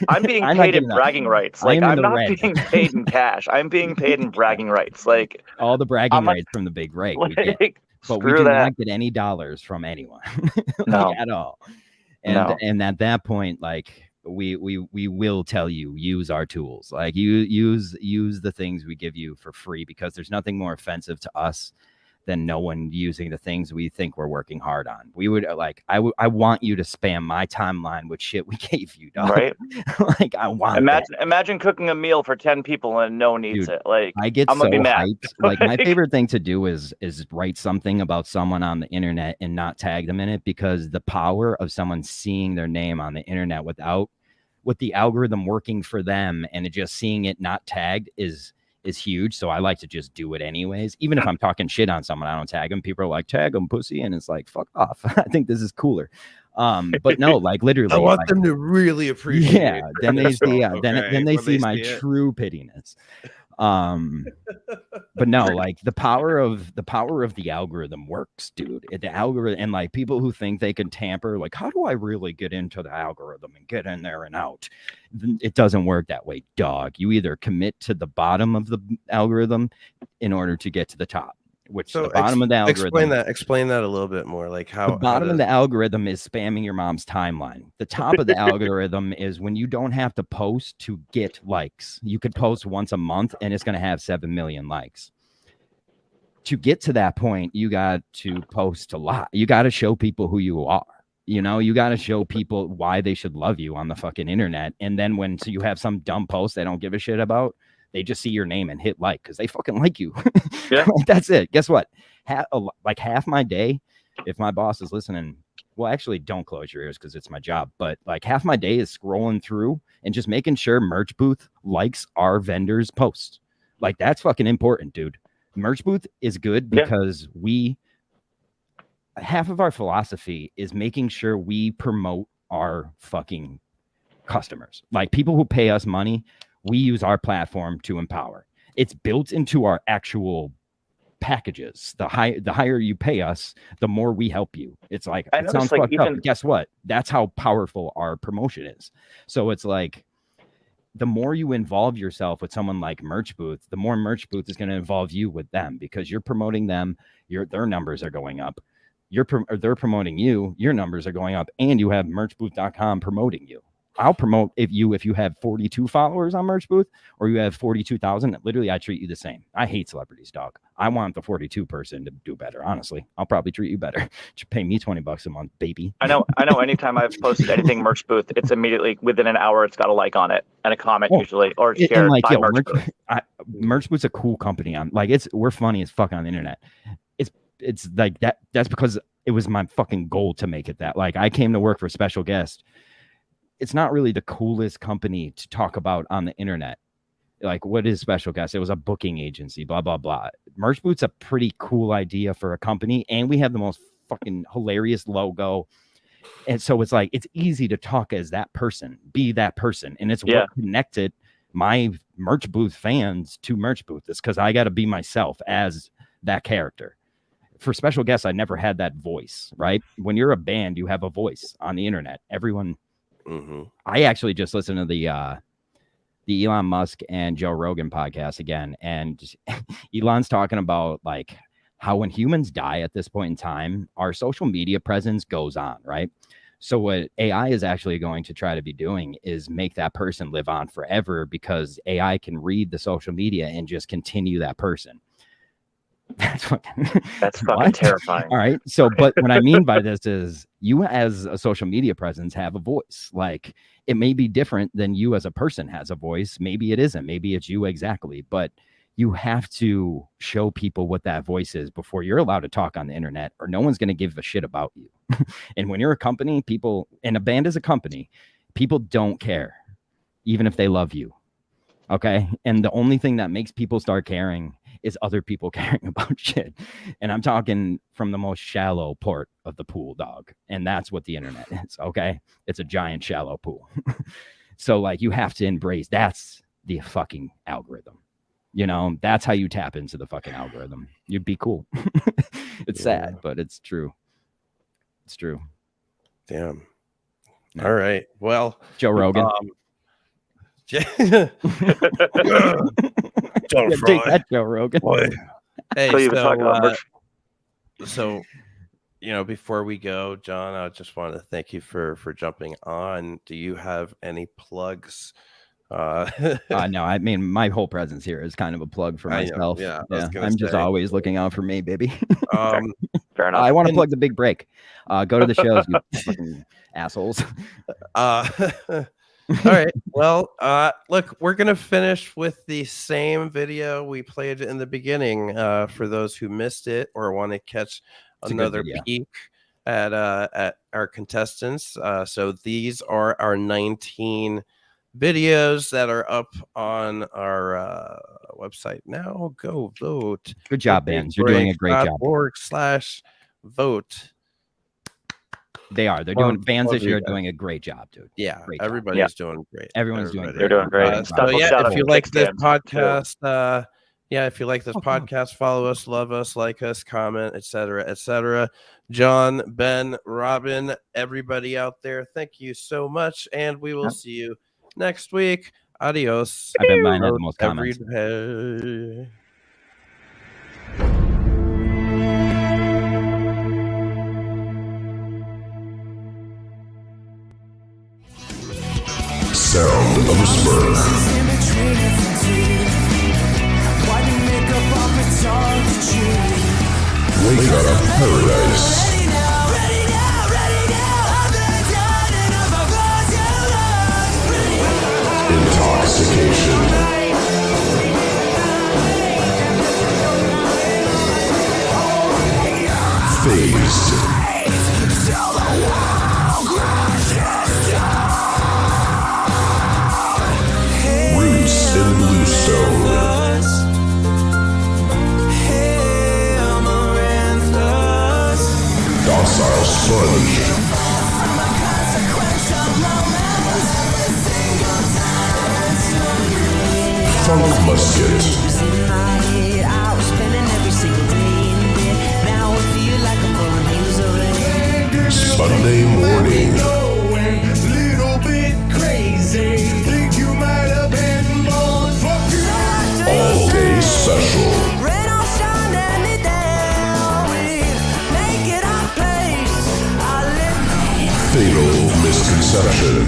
I'm being paid in bragging rights. Like, I'm not being paid in cash. I'm being paid in bragging rights. Like, all the bragging rights from the Big Break, but we do not get any dollars from anyone, at all. And at that point, like, we will tell you, use our tools. Like, use the things we give you for free, because there's nothing more offensive to us than no one using the things we think we're working hard on. We would I want you to spam my timeline with shit we gave you, dog. Right? Like, I want imagine cooking a meal for 10 people and no one eats it. Like, I'm gonna be mad. Like, my favorite thing to do is write something about someone on the internet and not tag them in it, because the power of someone seeing their name on the internet with the algorithm working for them and just seeing it not tagged is huge. So I like to just do it anyways. Even if I'm talking shit on someone, I don't tag them. People are like, tag them, pussy. And it's like, fuck off. I think this is cooler. But no, like, literally, I want them to really appreciate it. Then they see, then they see my true pittiness. But no, like, the power of the algorithm works, dude. The algorithm, and like, people who think they can tamper, like, how do I really get into the algorithm and get in there and out? It doesn't work that way, dog. You either commit to the bottom of the algorithm in order to get to the top. Which the bottom of the algorithm. Explain that a little bit more. Like, how the bottom of the algorithm is spamming your mom's timeline. The top of the algorithm is when you don't have to post to get likes. You could post once a month and it's going to have 7 million likes. To get to that point, you got to post a lot. You got to show people who you are. You got to show people why they should love you on the fucking internet. And then when you have some dumb post they don't give a shit about, they just see your name and hit like because they fucking like you. Yeah. That's it. Guess what? Half my day if my boss is listening, well, actually, don't close your ears because it's my job. But like half my day is scrolling through and just making sure Merch Booth likes our vendors' posts. Like that's fucking important, dude. Merch Booth is good because half of our philosophy is making sure we promote our fucking customers. Like people who pay us money, we use our platform to empower. It's built into our actual packages. The higher you pay us, the more we help you. It's like it sounds like fucked up, but guess what? That's how powerful our promotion is. So it's like the more you involve yourself with someone like Merch Booth, the more Merch Booth is going to involve you with them because you're promoting them. Their numbers are going up. They're promoting you. Your numbers are going up, and you have merchbooth.com promoting you. I'll promote if you have 42 followers on Merch Booth or you have 42,000. Literally, I treat you the same. I hate celebrities, dog. I want the 42 person to do better. Honestly, I'll probably treat you better. Just pay me $20 a month, baby. I know. Anytime I've posted anything Merch Booth, it's immediately within an hour. It's got a like on it and a comment usually, or shared by Merch Booth. Merch Booth's a cool company. We're funny as fuck on the internet. It's like that. That's because it was my fucking goal to make it that. Like I came to work for Special Guest. It's not really the coolest company to talk about on the internet. Like, what is Special Guest? It was a booking agency, blah, blah, blah. Merch Booth's a pretty cool idea for a company, and we have the most fucking hilarious logo. And so it's like, it's easy to talk as that person, be that person. And it's what connected my Merch Booth fans to Merch Booth. It's because I got to be myself as that character. For Special Guests, I never had that voice, right? When you're a band, you have a voice on the internet. Everyone... Mm-hmm. I actually just listened to the Elon Musk and Joe Rogan podcast again, and Elon's talking about like how when humans die at this point in time, our social media presence goes on, right? So what AI is actually going to try to be doing is make that person live on forever because AI can read the social media and just continue that person. That's fucking terrifying. All right. So, but what I mean by this is you as a social media presence have a voice. Like it may be different than you as a person has a voice. Maybe it isn't. Maybe it's you exactly. But you have to show people what that voice is before you're allowed to talk on the internet, or no one's going to give a shit about you. And when you're a company, and a band is a company, people don't care, even if they love you. Okay. And the only thing that makes people start caring is other people caring about shit. And I'm talking from the most shallow part of the pool, dog. And that's what the internet is. Okay. It's a giant shallow pool. So like you have to embrace, that's the fucking algorithm. You know, that's how you tap into the fucking algorithm. You'd be cool. It's sad, but it's true. It's true. Damn. All right. Well, Joe Rogan. Jon Frye. Take that, Joe Rogan. Hey, so before we go, John, I just want to thank you for jumping on. Do you have any plugs? No, I mean my whole presence here is kind of a plug for myself. I'm just always looking out for me, baby. Fair enough. I want to plug the big break. Go to the shows, you fucking assholes. All right. Well, look, we're going to finish with the same video we played in the beginning for those who missed it or want to catch another peek at our contestants. So these are our 19 videos that are up on our website now. Go vote. Good job, bands. You're doing a great job. .org/vote. They are. They're doing fans this year are doing a great job, dude. Yeah, everybody's doing great. Everyone's doing great. They're doing great. So yeah, if you like this podcast, podcast, follow us, love us, like us, comment, etc., etc. John, Ben, Robin, everybody out there, thank you so much, and we will see you next week. Adios. I bet mine had the most comments. Sound of a SMIRK. Wake up paradise. Intoxication. Phase Released. Roots in Bluestone. Docile Sponge. Funk Musket. SPUNDAY Mourning. Little bit crazy. Think you might have been born fucking All Day Special. Fatal Misconception.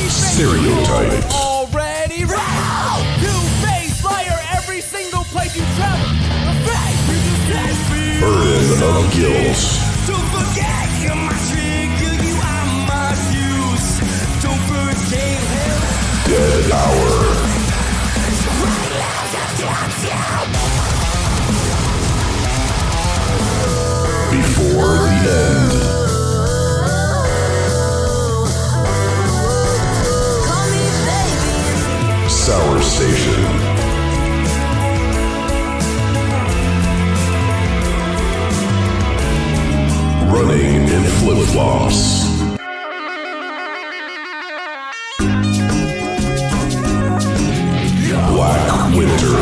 Stereotyped. already right. Two-faced liar every single place you travel. The fact you just can't feel. Burden of Guilt. Don't forget you're my trigger, you are my fuse. Don't forget Dead Hour. Before the End. Sour Station. Running in Flip-Flops. Black Winter.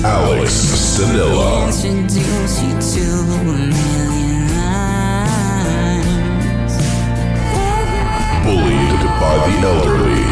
Alex Stanilla. Introduce you to a million lines. Bullied by the elderly.